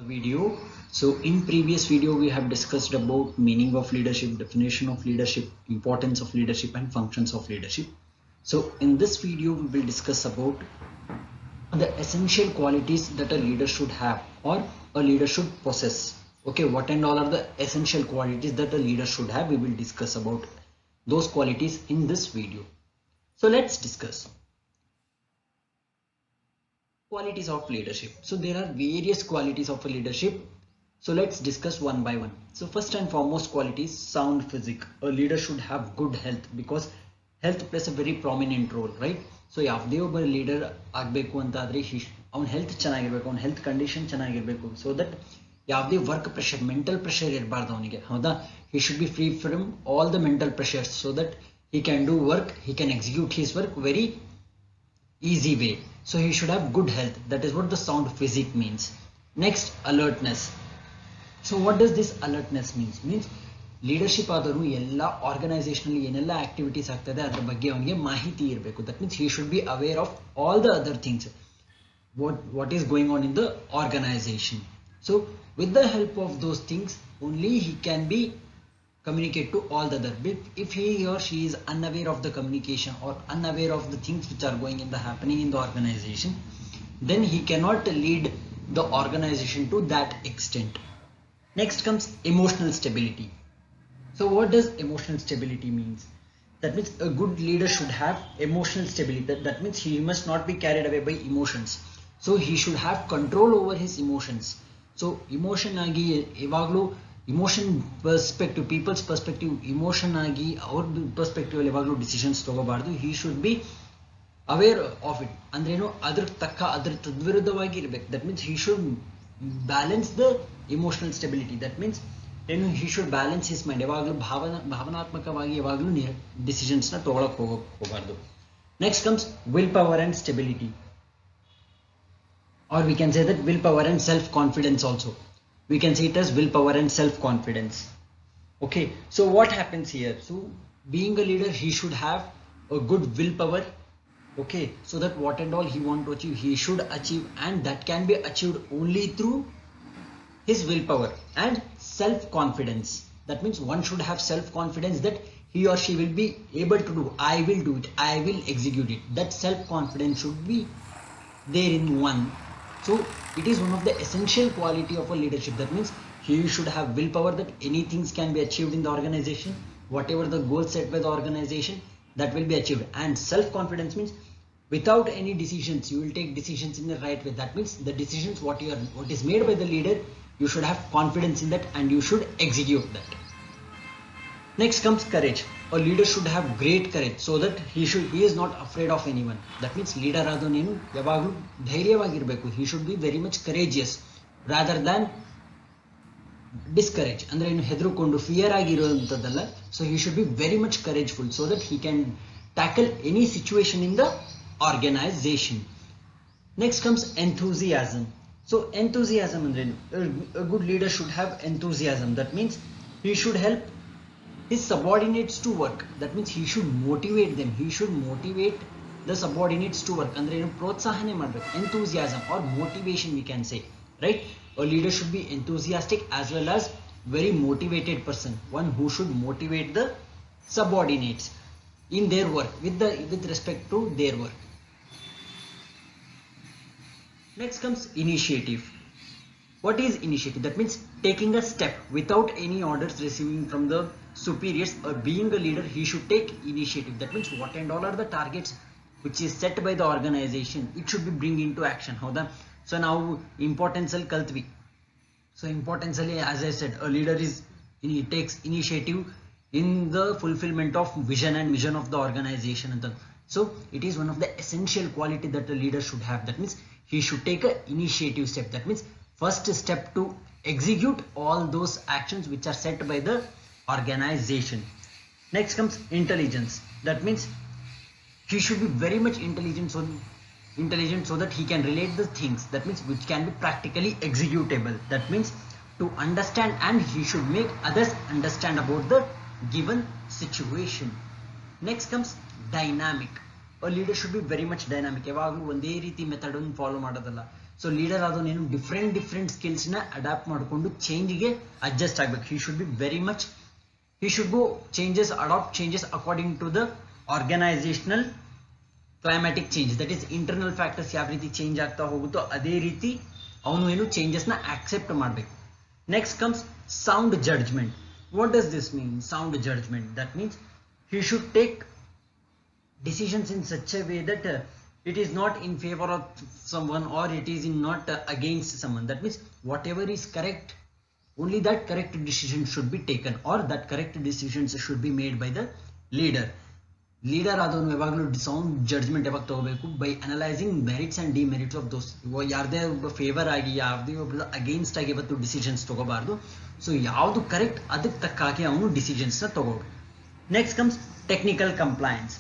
the video. So in previous video we have discussed about meaning of leadership, definition of leadership, importance of leadership and functions of leadership. So in this video we will discuss about the essential qualities that a leader should have or a leader should possess. Okay, what and all are the essential qualities that a leader should have? We will discuss about those qualities in this video. So let's discuss qualities of leadership. So there are various qualities of a leadership. So let's discuss one by one. So first and foremost quality is sound physique. A leader should have good health because health plays a very prominent role, right? So ಯಾವುದೇ ಒಬ್ಬ leader ಆಗಬೇಕು ಅಂತ ಆದ್ರೆ ಅವನ health ಚೆನ್ನಾಗಿರ್ಬೇಕು, ಅವನ health condition ಚೆನ್ನಾಗಿರ್ಬೇಕು, so that ಯಾವುದೇ ವರ್ಕ್ ಪ್ರೆಷರ್, ಮೆಂಟಲ್ ಪ್ರೆಷರ್ ಇರಬಾರ್ದು ಅವನಿಗೆ, ಹೌದಾ? ಹಿ should B free from all the mental pressures so that he can do work, he can execute his work very easy way. So he should have good health. That is what the sound physique means. Next, alertness. So what does this alertness means? Means leadership ಆದರೂ ಎಲ್ಲ ಆರ್ಗನೈಸೇಷನಲ್ಲಿ ಏನೆಲ್ಲ activities ಆಗ್ತದೆ ಅದ್ರ ಬಗ್ಗೆ ಅವನಿಗೆ ಮಾಹಿತಿ ಇರಬೇಕು. That means he should be aware of all the other things, what is going on in the organization. So with the help of those things only he can be communicate to all the other. If he or she is unaware of the communication or unaware of the things which are going in the happening in the organization, then he cannot lead the organization to that extent. Next comes emotional stability. So what does emotional stability means? That means a good leader should have emotional stability. That means he must not be carried away by emotions. So he should have control over his emotions. So emotion agi evaglu emotion perspective, people's perspective, emotion agi our perspective ಅಲ್ಲಿ ಯಾವಾಗಲೂ decisions ತಗೋಬಾರ್ದು. he should be aware of it. ಅಂದ್ರೇನು, ಅದ್ರ ತದ್ವಿರುದ್ಧವಾಗಿ ಇರಬೇಕು. that means he should balance the emotional stability. that means ಏನು, he should balance his mind. ಯಾವಾಗಲೂ ಭಾವನಾತ್ಮಕವಾಗಿ ಯಾವಾಗಲೂ decisions ನ ತಗೊಳಕ್ ಹೋಗಬಾರ್ದು. next comes willpower and stability, or we can say that willpower and self confidence also. We can say it as willpower and self-confidence. Okay, so what happens here? So being a leader, he should have a good willpower. Okay, so that what and all he want to achieve, he should achieve, and that can be achieved only through his willpower and self-confidence. That means one should have self-confidence that he or she will be able to do. I will do it. I will execute it. That self-confidence should be there in one. So it is one of the essential quality of a leadership. That means he should have willpower that anything can be achieved in the organization. Whatever the goal set by the organization, that will be achieved. And self-confidence means without any decisions, you will take decisions in the right way. That means the decisions what is made by the leader, you should have confidence in that and you should execute that. Next comes courage. A leader should have great courage so that he is not afraid of anyone. That means leader ಆದವನೇನು ಯಾವಾಗಲೂ ಧೈರ್ಯವಾಗಿರಬೇಕು. he should be very much courageous rather than discourage. ಅಂದ್ರೆ ಏನು, ಹೆದರುಕೊಂಡು fear ಆಗಿರುವಂತದ್ದಲ್ಲ. so he should be very much courageful so that he can tackle any situation in the organization. Next comes enthusiasm. So enthusiasm ಅಂದ್ರೆ a good leader should have enthusiasm. That means he should help his subordinates to work. That means he should motivate them. He should motivate the subordinates to work. ಅಂದ್ರೆ ಏನು, ಪ್ರೋತ್ಸಾಹನೆ ಮಾಡಬೇಕು. enthusiasm or motivation we can say, right? A leader should be enthusiastic as well as very motivated person, one who should motivate the subordinates in their work with respect to their work. Next comes initiative. What is initiative? That means taking a step without any orders receiving from the superiors. Or being a leader, he should take initiative. That means what and all are the targets which is set by the organization, it should be bring into action. ಹೌದಾ? So ನಾವು importance ಅಲ್ಲಿ ಕಲ್ತ್ವಿ. So importance ಅಲ್ಲಿ as I said, a leader takes initiative in the fulfillment of vision and mission of the organization ಅಂತ. So it is one of the essential quality that a leader should have. That means he should take a initiative step. That means first step to execute all those actions which are set by the organization. Next comes intelligence. That means he should be very much intelligent so that he can relate the things, that means which can be practically executable. That means to understand, and he should make others understand about the given situation. Next comes dynamic. A leader should be very much dynamic. ಯಾವಾಗಲೂ ಒಂದೇ ರೀತಿ method ಅನ್ನು follow ಮಾಡೋದಲ್ಲ. So leader ಆದವನೇನು different skills ನ adapt ಮಾಡಿಕೊಂಡು ಚೇಂಜ್ಗೆ adjust ಆಗಬೇಕು. he should go adopt changes according to the organizational climatic changes, that is internal factors ಯಾವ ರೀತಿ ಚೇಂಜ್ ಆಗ್ತಾ ಹೋಗುತ್ತೋ ಅದೇ ರೀತಿ ಅವನು ಏನು ಚೇಂಜಸ್ ನ ಆಕ್ಸೆಪ್ಟ್ ಮಾಡಬೇಕು. Next comes sound judgment. What does this mean, sound judgment? That means he should take decisions in such a way that it is not in favor of someone or it is not against someone. That means whatever is correct, only that correct decision should be taken, or that correct decisions should be made by the leader. ಆದವನು ಯಾವಾಗಲೂ sound judgement ಯಾವಾಗ ತಗೋಬೇಕು, by analysing merits and demerits of those. ಯಾರದೇ ಒಬ್ಬ favour ಆಗಿ ಯಾರದೇ ಒಬ್ಬ against ಆಗಿ ಇವತ್ತು ಡಿಸಿಷನ್ಸ್ ತಗೋಬಾರ್ದು. ಸೊ ಯಾವುದು ಕರೆಕ್ಟ್ ಅದಕ್ಕೆ ತಕ್ಕ ಹಾಗೆ ಅವನು ಡಿಸಿಷನ್ಸ್ ನ ತಗೋಬೇಕು. Next comes technical compliance.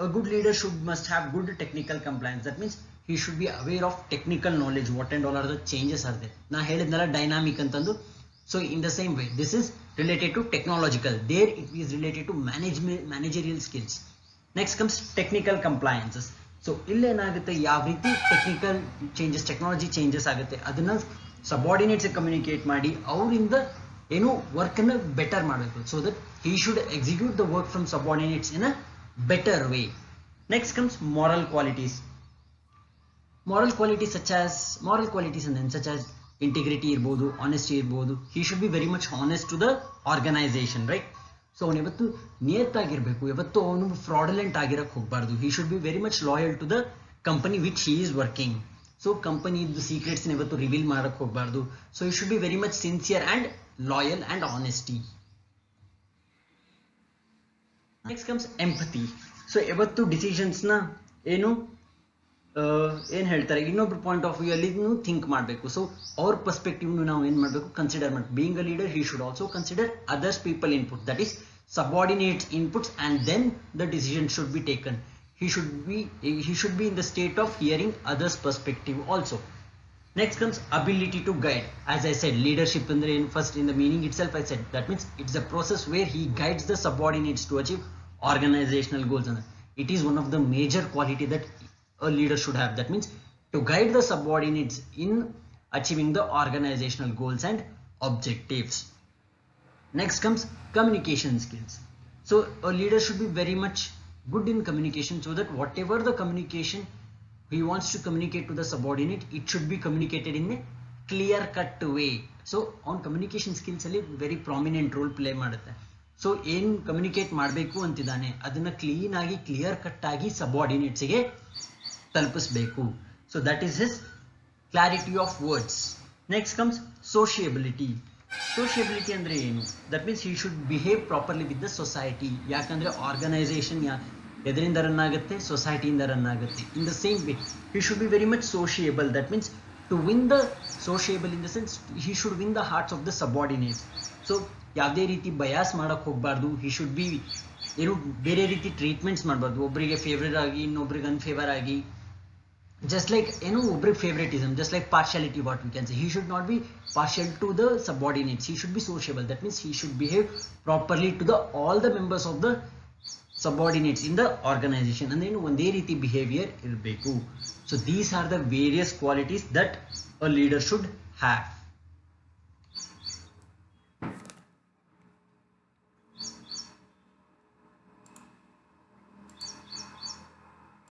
A good leader must have good technical compliance. That means he should be aware of technical knowledge, what and all are the changes are there. Na helidnala dynamic antandu. So in the same way, this is related to technological, there it is related to managerial skills. Next comes technical compliances. So ille enagutte yav reeti technical changes, technology changes agutte, adanna subordinates communicate ಮಾಡಿ ಅವರಿಂದ ಏನು work ಅನ್ನು better ಮಾಡಬೇಕು. So that he should execute the work from subordinates in a better way. Next comes moral qualities. Moral qualities and then such as integrity irbodu, honesty irbodu. He should be very much honest to the organization, right? So ಅವನು ಯಾವತ್ತು ನಿಯತ್ತಾಗಿರ್ಬೇಕು, ಯಾವತ್ತು ಅವನು ಫ್ರಾಡುಲೆಂಟ್ ಆಗಿರಕ್ಕೆ ಹೋಗಬಾರ್ದು. he should be very much loyal to the company which he is working. So company secrets ಯಾವತ್ತು reveal ಮಾಡಕ್ಕೆ ಹೋಗಬಾರ್ದು. So he should be very much sincere and loyal and honesty. Next comes empathy. So ಯಾವತ್ತು decisions ನ ಏನು ಹೇಳ್ತಾರೆ ಇನ್ನೊಬ್ರು point of view ಅಲ್ಲಿ think ಮಾಡಬೇಕು. ಸೊ ಅವ್ರ ಪರ್ಸ್ಪೆಕ್ಟಿವ್ ನಾವು ಏನ್ ಮಾಡಬೇಕು, ಕನ್ಸಿಡರ್ ಮಾಡಬೇಕು. Being a leader, he should also consider others people input, that is subordinates inputs, and then the decision should be taken. He should be in the state of hearing others perspective also. Next comes ability to guide. As I said, leadership first in the meaning itself I said, that means it's a process where he guides the subordinates to achieve organizational goals. It is one of the major quality that a leader should have. That means to guide the subordinates in achieving the organizational goals and objectives. Next comes communication skills. So a leader should be very much good in communication, so that whatever the communication he wants to communicate to the subordinate, it should be communicated in a clear cut way. So on communication skills ಅಲ್ಲಿ very prominent role play ಮಾಡುತ್ತೆ. So ಏನ್ communicate ಮಾಡಬೇಕು ಅಂತಿದ್ದಾನೆ ಅದನ್ನ clean ಆಗಿ clear cut ಆಗಿ subordinates ಗೆ ತಲುಪಿಸಬೇಕು. So that is his clarity of words. Next comes sociability. Sociability ಅಂದ್ರೆ ಏನು? That means he should behave properly with the society. ಯಾಕಂದ್ರೆ ಆರ್ಗನೈಸೇಷನ್ ಎದರಿಂದ ರನ್ ಆಗುತ್ತೆ? ಸೊಸೈಟಿಯಿಂದ ರನ್ ಆಗುತ್ತೆ. In the same way he should be very much sociable. That means to win the sociable in the sense he should win the hearts of the subordinates. So ಯಾವುದೇ ರೀತಿ bias ಮಾಡಕ್ ಹೋಗ್ಬಾರ್ದು. ಹಿ should B ಏನು ಬೇರೆ ರೀತಿ treatments ಮಾಡಬಾರ್ದು. ಒಬ್ಬರಿಗೆ favourite ಆಗಿ ಇನ್ನೊಬ್ರಿಗೆ ಅನ್ಫೇವರ್ ಆಗಿ, just like ಒಬ್ರಿಗೆ favoritism, just like partiality, what we can say. He should not be partial to the subordinates. He should be sociable. That means he should behave properly to all the members of the subordinates in the organization. And then ಒಂದೇ ರೀತಿ behavior ಇರಬೇಕು. So these are the various qualities that a leader should have.